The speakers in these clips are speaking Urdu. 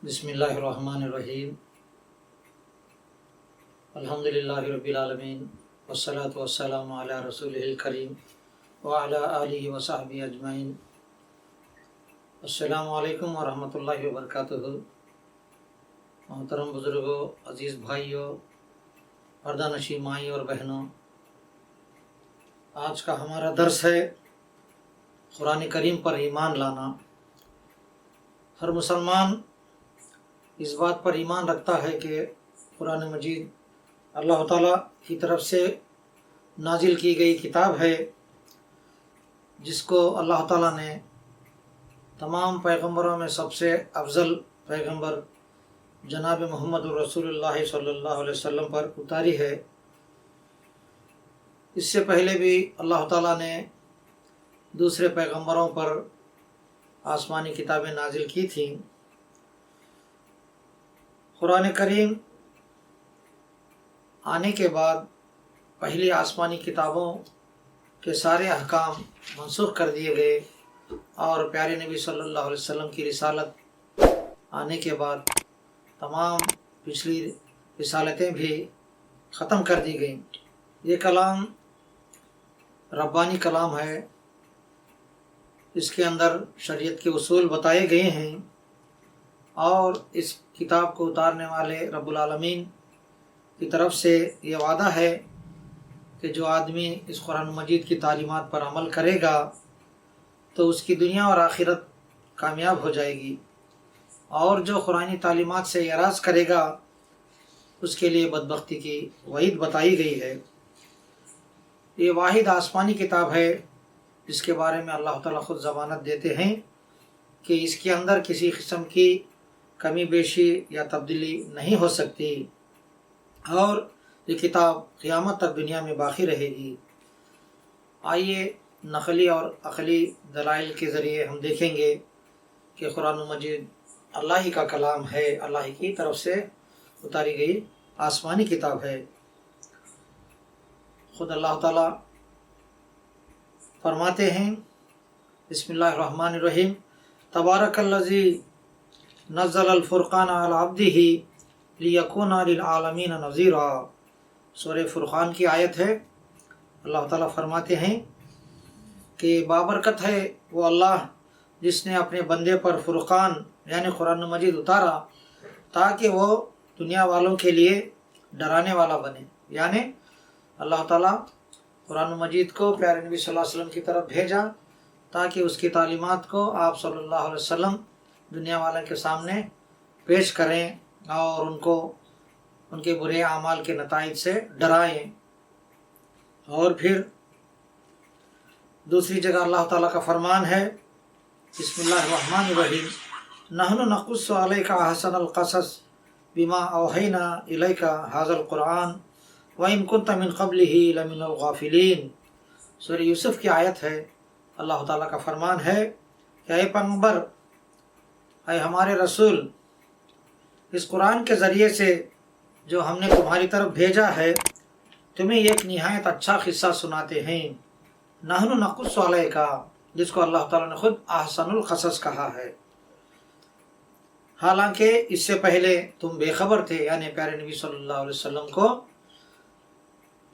بسم اللہ الرحمن الرحیم الحمدللہ رب العالمین والصلاة والسلام علی رسولہ الکریم وعلی آلہ وصحبہ اجمعین۔ السلام علیکم ورحمۃ اللہ وبرکاتہ۔ محترم بزرگوں، عزیز بھائیوں، پردہ نشین مائیں اور بہنوں، آج کا ہمارا درس ہے قرآن کریم پر ایمان لانا۔ ہر مسلمان اس بات پر ایمان رکھتا ہے کہ قرآن مجید اللہ تعالیٰ کی طرف سے نازل کی گئی کتاب ہے، جس کو اللہ تعالیٰ نے تمام پیغمبروں میں سب سے افضل پیغمبر جناب محمد رسول اللہ صلی اللہ علیہ وسلم پر اتاری ہے۔ اس سے پہلے بھی اللہ تعالیٰ نے دوسرے پیغمبروں پر آسمانی کتابیں نازل کی تھیں۔ قرآن کریم آنے کے بعد پہلی آسمانی کتابوں کے سارے احکام منسوخ کر دیے گئے، اور پیارے نبی صلی اللہ علیہ وسلم کی رسالت آنے کے بعد تمام پچھلی رسالتیں بھی ختم کر دی گئیں۔ یہ کلام ربانی کلام ہے، اس کے اندر شریعت کے اصول بتائے گئے ہیں، اور اس کتاب کو اتارنے والے رب العالمین کی طرف سے یہ وعدہ ہے کہ جو آدمی اس قرآن مجید کی تعلیمات پر عمل کرے گا تو اس کی دنیا اور آخرت کامیاب ہو جائے گی، اور جو قرآنی تعلیمات سے اعراض کرے گا اس کے لیے بدبختی کی وعید بتائی گئی ہے۔ یہ واحد آسمانی کتاب ہے جس کے بارے میں اللہ تعالیٰ خود ضمانت دیتے ہیں کہ اس کے اندر کسی قسم کی کمی بیشی یا تبدیلی نہیں ہو سکتی، اور یہ کتاب قیامت تک دنیا میں باقی رہے گی۔ آئیے نقلی اور عقلی دلائل کے ذریعے ہم دیکھیں گے کہ قرآن مجید اللہ ہی کا کلام ہے، اللہ ہی کی طرف سے اتاری گئی آسمانی کتاب ہے۔ خود اللہ تعالیٰ فرماتے ہیں، بسم اللہ الرحمن الرحیم، تبارک الذی نزل الفرقان علی عبدہ لیکون للعالمین نذیرا۔ سورہ فرقان کی آیت ہے۔ اللہ تعالیٰ فرماتے ہیں کہ بابرکت ہے وہ اللہ جس نے اپنے بندے پر فرقان یعنی قرآن مجید اتارا تاکہ وہ دنیا والوں کے لیے ڈرانے والا بنے۔ یعنی اللہ تعالیٰ قرآن مجید کو پیارے نبی صلی اللہ علیہ وسلم کی طرف بھیجا تاکہ اس کی تعلیمات کو آپ صلی اللہ علیہ وسلم دنیا والوں کے سامنے پیش کریں اور ان کو ان کے برے اعمال کے نتائج سے ڈرائیں۔ اور پھر دوسری جگہ اللہ تعالیٰ کا فرمان ہے، بسم اللہ الرحمن الرحیم، نحن نقص علیک احسن القصص بما اوحینا الیک ھذا القرآن وَإِن كُنْتَ مِن قَبْلِهِ لَمِنَ الْغَافِلِينَ۔ سورہ یوسف کی آیت ہے۔ اللہ تعالیٰ کا فرمان ہے کہ اے پیغمبر، اے ہمارے رسول، اس قرآن کے ذریعے سے جو ہم نے تمہاری طرف بھیجا ہے تمہیں ایک نہایت اچھا قصہ سناتے ہیں۔ نحن نقص علیک، جس کو اللہ تعالیٰ نے خود احسن القصص کہا ہے، حالانکہ اس سے پہلے تم بے خبر تھے، یعنی پیارے نبی صلی اللہ علیہ وسلم کو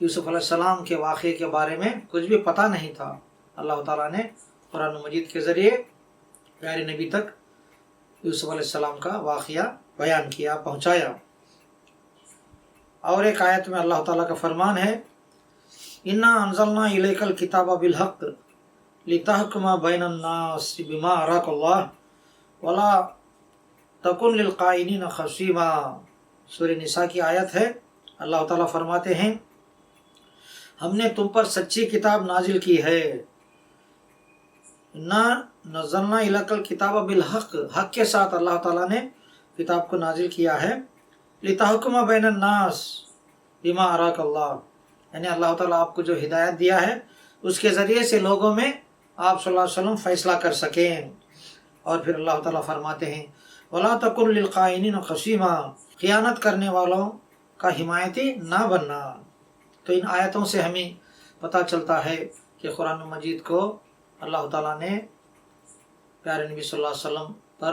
یوسف علیہ السلام کے واقعے کے بارے میں کچھ بھی پتہ نہیں تھا۔ اللہ تعالیٰ نے قرآن مجید کے ذریعے پیارے نبی تک یوسف علیہ السلام کا واقعہ بیان کیا، پہنچایا۔ اور ایک آیت میں اللہ تعالیٰ کا فرمان ہے، اِنَّا أَنزَلْنَا إِلَيْكَ الْكِتَابَ بِالْحَقِّ لِتَحْكُمَ بَيْنَ النَّاسِ بِمَا أَرَاكَ اللَّهُ وَلَا تَكُنْ لِلْخَائِنِينَ خَصِيمًا۔ سورہ نساء کی آیت ہے۔ اللہ تعالیٰ فرماتے ہیں، ہم نے تم پر سچی کتاب نازل کی ہے۔ اِنَّا نَزَّلْنَا إِلَيْكَ الْكِتَابَ بِالْحَقِّ، حق کے ساتھ اللہ تعالیٰ نے کتاب کو نازل کیا ہے۔ لِتَحْكُمَ بَيْنَ النَّاسِ بِمَا أَرَاكَ اللَّهُ، یعنی اللہ تعالیٰ آپ کو جو ہدایت دیا ہے اس کے ذریعے سے لوگوں میں آپ صلی اللہ علیہ وسلم فیصلہ کر سکیں۔ اور پھر اللہ تعالیٰ فرماتے ہیں، وَلَا تَكُنْ لِلْخَائِنِينَ خَصِيمًا، خیانت کرنے والوں کا حمایتی نہ بننا۔ تو ان آیتوں سے ہمیں پتہ چلتا ہے کہ قرآن مجید کو اللہ تعالیٰ نے پیارے نبی صلی اللہ علیہ وسلم پر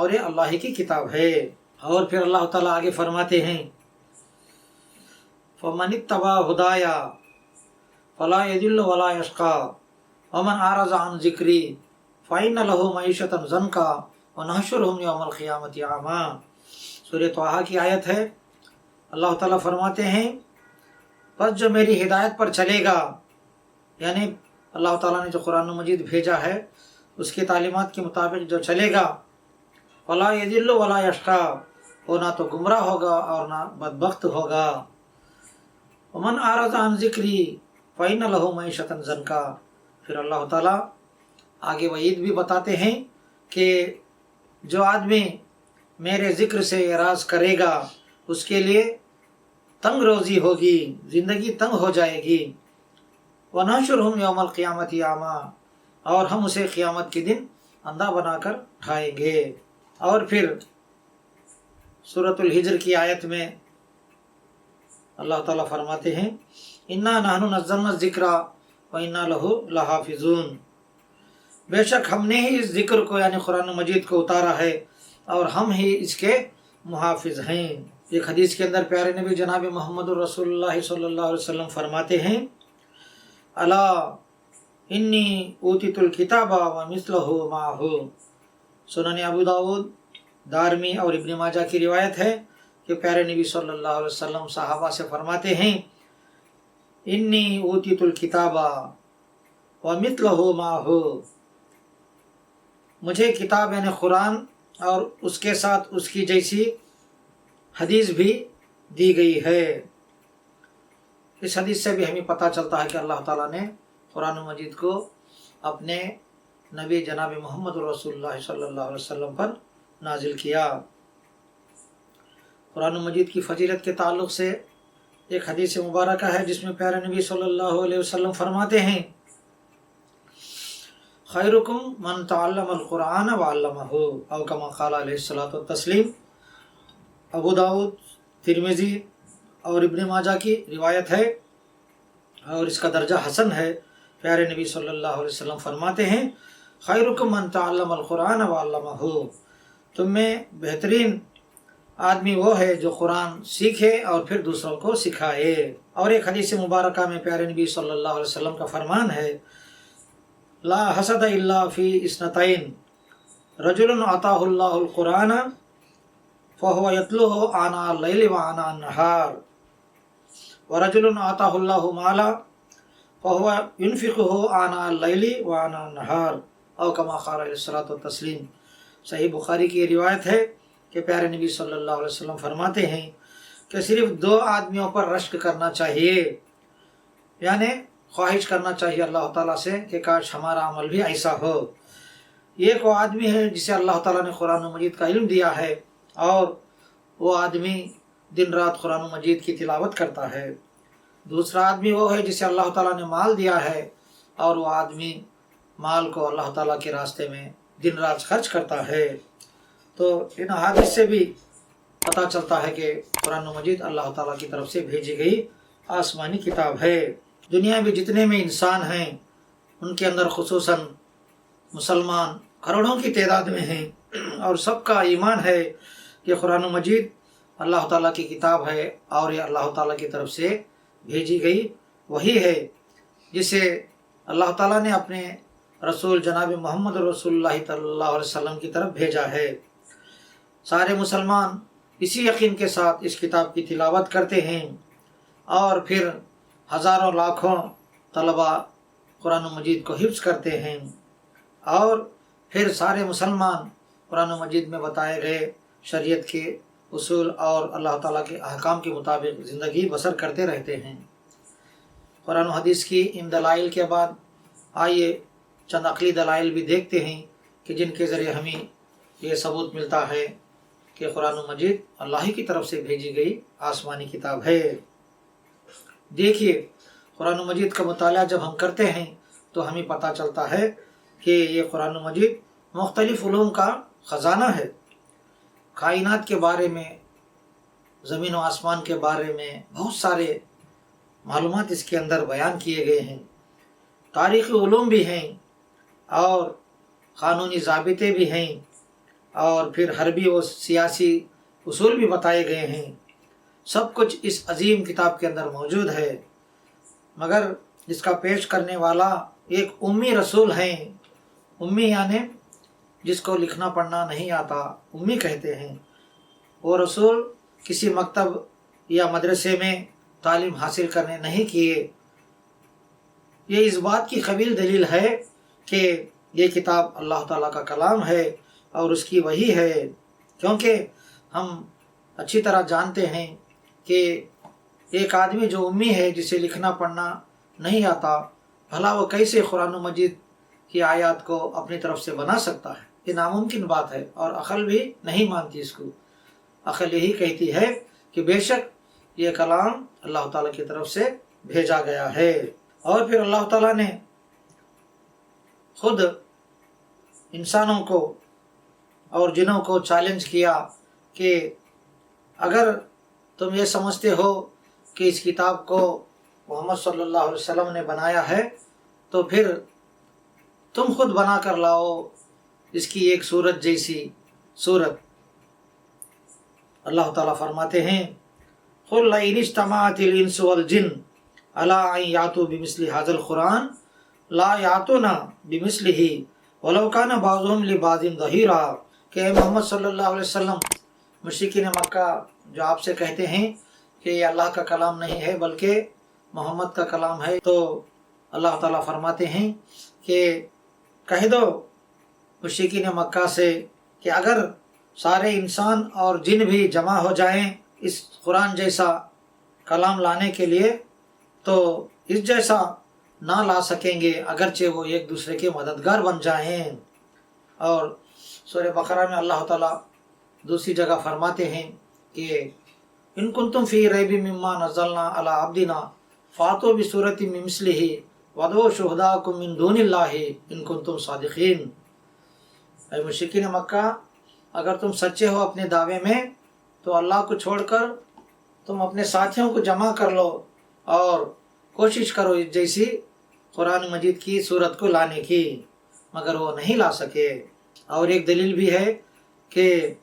اور یہ اللہ ہی کی کتاب ہے۔ اور پھر اللہ تعالیٰ آگے فرماتے ہیں فَمَنِ اتَّبَعَ هُدَايَ فَلَا يَضِلُّ وَلَا يَشْقَى وَمَنْ أَعْرَضَ عَنْ ذِكْرِي فَإِنَّ لَهُ مَعِيشَةً ضَنكًا وَنَحْشُرُهُمْ يَوْمَ الْقِيَامَةِ أَعْمَىٰ۔ سورہ طٰہٰ کی آیت ہے۔ اللہ تعالیٰ فرماتے ہیں بس جو میری ہدایت پر چلے گا، یعنی اللہ تعالیٰ نے جو قرآن مجید بھیجا ہے اس کی تعلیمات کے مطابق جو چلے گا، فَلَا يَضِلُّ وَلَا يَشْقَى، وہ نہ تو گمراہ ہوگا اور نہ بدبخت ہوگا۔ وَمَنْ أَعْرَضَ عَنْ ذِكْرِي فَإِنَّ لَهُ مَعِيشَةً ضَنكًا۔ پھر اللہ تعالیٰ آگے وعید بھی بتاتے ہیں کہ جو آدمی میرے ذکر سے اعراض کرے گا اس کے لیے تنگ روزی ہوگی، زندگی تنگ ہو جائے گی۔ وَنَحْشُرُهُمْ يَوْمَ الْقِيَامَةِ أَعْمَىٰ، اور ہم اسے قیامت کے دن اندھا بنا کر اٹھائیں گے۔ اور پھر سورۃ الحجر کی آیت میں اللہ تعالیٰ فرماتے ہیں اِنَّا نَحْنُ نَزَّلْنَا الذِّكْرَ وَإِنَّا لَهُ لَحَافِظُونَ، بے شک ہم نے ہی اس ذکر کو یعنی قرآن مجید کو اتارا ہے اور ہم ہی اس کے محافظ ہیں۔ ایک حدیث کے اندر پیارے نبی جناب محمد رسول اللہ صلی اللہ علیہ وسلم فرماتے ہیں الا انی اوتیت الکتاب ومثلہ معہ۔ سنن ابو داؤد، دارمی اور ابن ماجہ کی روایت ہے کہ پیارے نبی صلی اللہ علیہ وسلم صحابہ سے فرماتے ہیں انی اوتیت الکتاب ومثلہ معہ، مجھے کتاب یعنی قرآن اور اس کے ساتھ اس کی جیسی حدیث بھی دی گئی ہے۔ اس حدیث سے بھی ہمیں پتہ چلتا ہے کہ اللہ تعالیٰ نے قرآن مجید کو اپنے نبی جناب محمد رسول اللہ صلی اللہ علیہ وسلم پر نازل کیا۔ قرآن مجید کی فضیلت کے تعلق سے ایک حدیث مبارکہ ہے جس میں پیارے نبی صلی اللہ علیہ وسلم فرماتے ہیں خیرکم من تعلم القرآن وعلمہ، او کما قال علیہ الصلوۃ والتسلیم۔ ابو داؤد، ترمذی اور ابن ماجہ کی روایت ہے اور اس کا درجہ حسن ہے۔ پیارے نبی صلی اللہ علیہ وسلم فرماتے ہیں خیرکم من تعلم القرآن وعلمہ، تم میں بہترین آدمی وہ ہے جو قرآن سیکھے اور پھر دوسروں کو سکھائے۔ اور ایک حدیث مبارکہ میں پیارے نبی صلی اللہ علیہ وسلم کا فرمان ہے لا حسد الا فی اثنتین، رجل عطاہ اللہ القرآن فهو يتلوه آناء الليل وآناء النهار، ورجل آتاه الله مالا فهو ينفقه آناء الليل وآناء النهار، او كما قال علیہ الصلوۃ والتسلیم۔ صحیح بخاری کی روایت ہے کہ پیارے نبی صلی اللہ علیہ وسلم فرماتے ہیں کہ صرف دو آدمیوں پر رشک کرنا چاہیے، یعنی خواہش کرنا چاہیے اللہ تعالیٰ سے کہ کاش ہمارا عمل بھی ایسا ہو۔ ایک وہ آدمی ہے جسے اللہ تعالیٰ نے قرآن مجید کا علم دیا ہے اور وہ آدمی دن رات قرآن مجید کی تلاوت کرتا ہے۔ دوسرا آدمی وہ ہے جسے اللہ تعالیٰ نے مال دیا ہے اور وہ آدمی مال کو اللہ تعالیٰ کے راستے میں دن رات خرچ کرتا ہے۔ تو ان حادث سے بھی پتہ چلتا ہے کہ قرآن مجید اللہ تعالیٰ کی طرف سے بھیجی گئی آسمانی کتاب ہے۔ دنیا میں جتنے میں انسان ہیں ان کے اندر خصوصاً مسلمان کروڑوں کی تعداد میں ہیں، اور سب کا ایمان ہے کہ قرآن مجید اللہ تعالیٰ کی کتاب ہے اور یہ اللہ تعالیٰ کی طرف سے بھیجی گئی وہی ہے جسے اللہ تعالیٰ نے اپنے رسول جناب محمد رسول اللہ صلی اللہ علیہ وسلم کی طرف بھیجا ہے۔ سارے مسلمان اسی یقین کے ساتھ اس کتاب کی تلاوت کرتے ہیں اور پھر ہزاروں لاکھوں طلباء قرآن مجید کو حفظ کرتے ہیں، اور پھر سارے مسلمان قرآن مجید میں بتائے گئے شریعت کے اصول اور اللہ تعالیٰ کے احکام کے مطابق زندگی بسر کرتے رہتے ہیں۔ قرآن و حدیث کی ان دلائل کے بعد آئیے چند عقلی دلائل بھی دیکھتے ہیں کہ جن کے ذریعے ہمیں یہ ثبوت ملتا ہے کہ قرآن مجید اللہ کی طرف سے بھیجی گئی آسمانی کتاب ہے۔ دیکھیے قرآن مجید کا مطالعہ جب ہم کرتے ہیں تو ہمیں پتہ چلتا ہے کہ یہ قرآن مجید مختلف علوم کا خزانہ ہے۔ کائنات کے بارے میں، زمین و آسمان کے بارے میں بہت سارے معلومات اس کے اندر بیان کیے گئے ہیں، تاریخی علوم بھی ہیں، اور قانونی ضابطے بھی ہیں اور پھر حربی و سیاسی اصول بھی بتائے گئے ہیں، سب کچھ اس عظیم کتاب کے اندر موجود ہے۔ مگر اس کا پیش کرنے والا ایک امی رسول ہیں۔ امی یعنی جس کو لکھنا پڑھنا نہیں آتا، امی کہتے ہیں۔ وہ رسول کسی مکتب یا مدرسے میں تعلیم حاصل کرنے نہیں کیے۔ یہ اس بات کی قوی دلیل ہے کہ یہ کتاب اللہ تعالیٰ کا کلام ہے اور اس کی وحی ہے، کیونکہ ہم اچھی طرح جانتے ہیں کہ ایک آدمی جو امی ہے، جسے لکھنا پڑھنا نہیں آتا، بھلا وہ کیسے قرآن مجید کی آیات کو اپنی طرف سے بنا سکتا ہے؟ یہ ناممکن بات ہے، اور عقل بھی نہیں مانتی اس کو۔ عقل یہی کہتی ہے کہ بے شک یہ کلام اللہ تعالیٰ کی طرف سے بھیجا گیا ہے۔ اور پھر اللہ تعالیٰ نے خود انسانوں کو اور جنوں کو چیلنج کیا کہ اگر تم یہ سمجھتے ہو کہ اس کتاب کو محمد صلی اللہ علیہ وسلم نے بنایا ہے تو پھر تم خود بنا کر لاؤ اس کی ایک سورت جیسی سورت۔ اللہ تعالیٰ فرماتے ہیں قُلْ لَئِنِ اجْتَمَعَتِ الْإِنسُ وَالْجِنُّ عَلَىٰ أَن يَأْتُوا بِمِثْلِ هَٰذَا الْقُرْآنِ لَا يَأْتُونَ بِمِثْلِهِ وَلَوْ كَانَ بَعْضُهُمْ لِبَعْضٍ ظَهِيرًا کہ اے محمد صلی اللہ علیہ وسلم، مشرکین مکہ جو آپ سے کہتے ہیں کہ یہ اللہ کا کلام نہیں ہے بلکہ محمد کا کلام ہے، تو اللہ تعالیٰ فرماتے ہیں کہ کہہ دو مشرکین مکہ سے کہ اگر سارے انسان اور جن بھی جمع ہو جائیں اس قرآن جیسا کلام لانے کے لیے تو اس جیسا نہ لا سکیں گے، اگرچہ وہ ایک دوسرے کے مددگار بن جائیں۔ اور سورہ بقرہ میں اللہ تعالیٰ دوسری جگہ فرماتے ہیں کہ ان کنتم فی ریب مما نزلنا علی عبدنا فاتوا بسورۃ من مثلہ وادعوا شہداءکم من دون اللہ ان کنتم صادقین۔ اے مشرکین مکہ، اگر تم سچے ہو اپنے دعوے میں تو اللہ کو چھوڑ کر تم اپنے ساتھیوں کو جمع کر لو اور کوشش کرو اس جیسی قرآن مجید کی صورت کو لانے کی، مگر وہ نہیں لا سکے۔ اور ایک دلیل بھی ہے کہ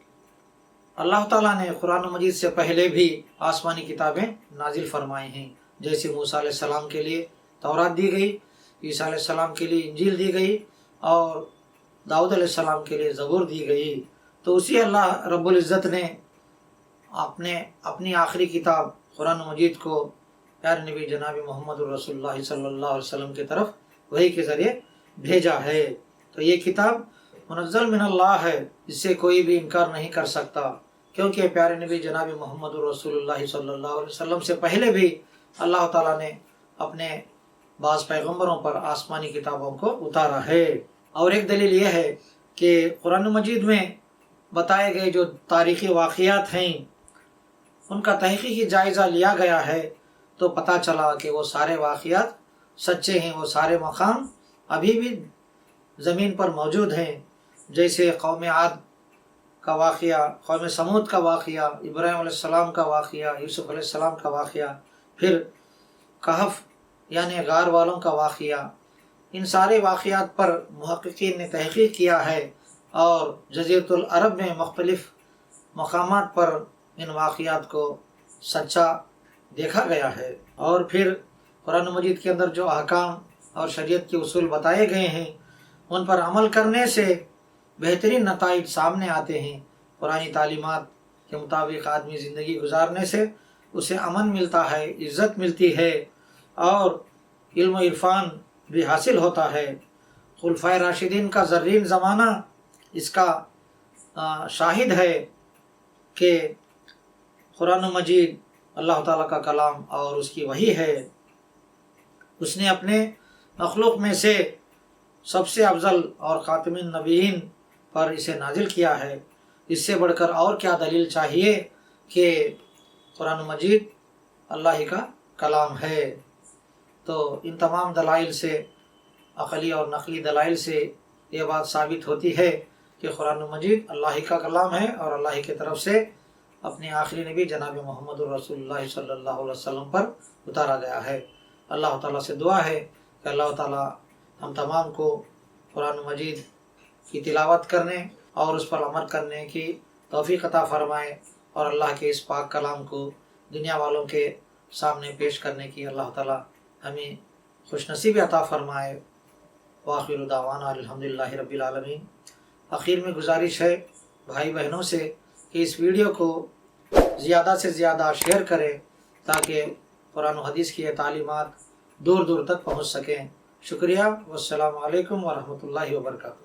اللہ تعالیٰ نے قرآن مجید سے پہلے بھی آسمانی کتابیں نازل فرمائی ہیں، جیسے موسیٰ علیہ السلام کے لیے تورات دی گئی، عیسیٰ علیہ السلام کے لیے انجیل دی گئی اور داؤد علیہ السلام کے لیے زبور دی گئی۔ تو اسی اللہ رب العزت نے اپنی آخری کتاب قرآن مجید کو پیارے نبی جناب محمد رسول اللہ صلی اللہ علیہ وسلم کی طرف وحی کے ذریعے بھیجا ہے۔ تو یہ کتاب منزل من اللہ ہے، اس سے کوئی بھی انکار نہیں کر سکتا، کیونکہ پیارے نبی جناب محمد رسول اللہ صلی اللہ علیہ وسلم سے پہلے بھی اللہ تعالیٰ نے اپنے بعض پیغمبروں پر آسمانی کتابوں کو اتارا ہے۔ اور ایک دلیل یہ ہے کہ قرآن مجید میں بتائے گئے جو تاریخی واقعات ہیں ان کا تحقیقی جائزہ لیا گیا ہے، تو پتہ چلا کہ وہ سارے واقعات سچے ہیں، وہ سارے مقام ابھی بھی زمین پر موجود ہیں، جیسے قوم عاد کا واقعہ، قوم سمود کا واقعہ، ابراہیم علیہ السلام کا واقعہ، یوسف علیہ السلام کا واقعہ، پھر کہف یعنی غار والوں کا واقعہ۔ ان سارے واقعات پر محققین نے تحقیق کیا ہے اور جزیرۃ العرب میں مختلف مقامات پر ان واقعات کو سچا دیکھا گیا ہے۔ اور پھر قرآن مجید کے اندر جو احکام اور شریعت کے اصول بتائے گئے ہیں ان پر عمل کرنے سے بہترین نتائج سامنے آتے ہیں۔ قرآنی تعلیمات کے مطابق آدمی زندگی گزارنے سے اسے امن ملتا ہے، عزت ملتی ہے اور علم و عرفان بھی حاصل ہوتا ہے۔ خلفائے راشدین کا زرین زمانہ اس کا شاہد ہے کہ قرآن مجید اللہ تعالیٰ کا کلام اور اس کی وحی ہے۔ اس نے اپنے مخلوق میں سے سب سے افضل اور خاتم النبیین پر اسے نازل کیا ہے۔ اس سے بڑھ کر اور کیا دلیل چاہیے کہ قرآن مجید اللہ ہی کا کلام ہے۔ تو ان تمام دلائل سے، عقلی اور نقلی دلائل سے یہ بات ثابت ہوتی ہے کہ قرآن مجید اللہ ہی کا کلام ہے اور اللہ ہی کی طرف سے اپنے آخری نبی جناب محمد رسول اللہ صلی اللہ علیہ وسلم پر اتارا گیا ہے۔ اللہ تعالیٰ سے دعا ہے کہ اللہ تعالیٰ ہم تمام کو قرآن مجید کی تلاوت کرنے اور اس پر عمل کرنے کی توفیق عطا فرمائے، اور اللہ کے اس پاک کلام کو دنیا والوں کے سامنے پیش کرنے کی اللہ تعالی ہمیں خوش نصیبی عطا فرمائے۔ وآخر دعوانا الحمدللہ رب العالمین۔ آخر میں گزارش ہے بھائی بہنوں سے کہ اس ویڈیو کو زیادہ سے زیادہ شیئر کریں تاکہ قرآن و حدیث کی یہ تعلیمات دور دور تک پہنچ سکیں۔ شکریہ، والسلام علیکم ورحمۃ اللہ وبرکاتہ۔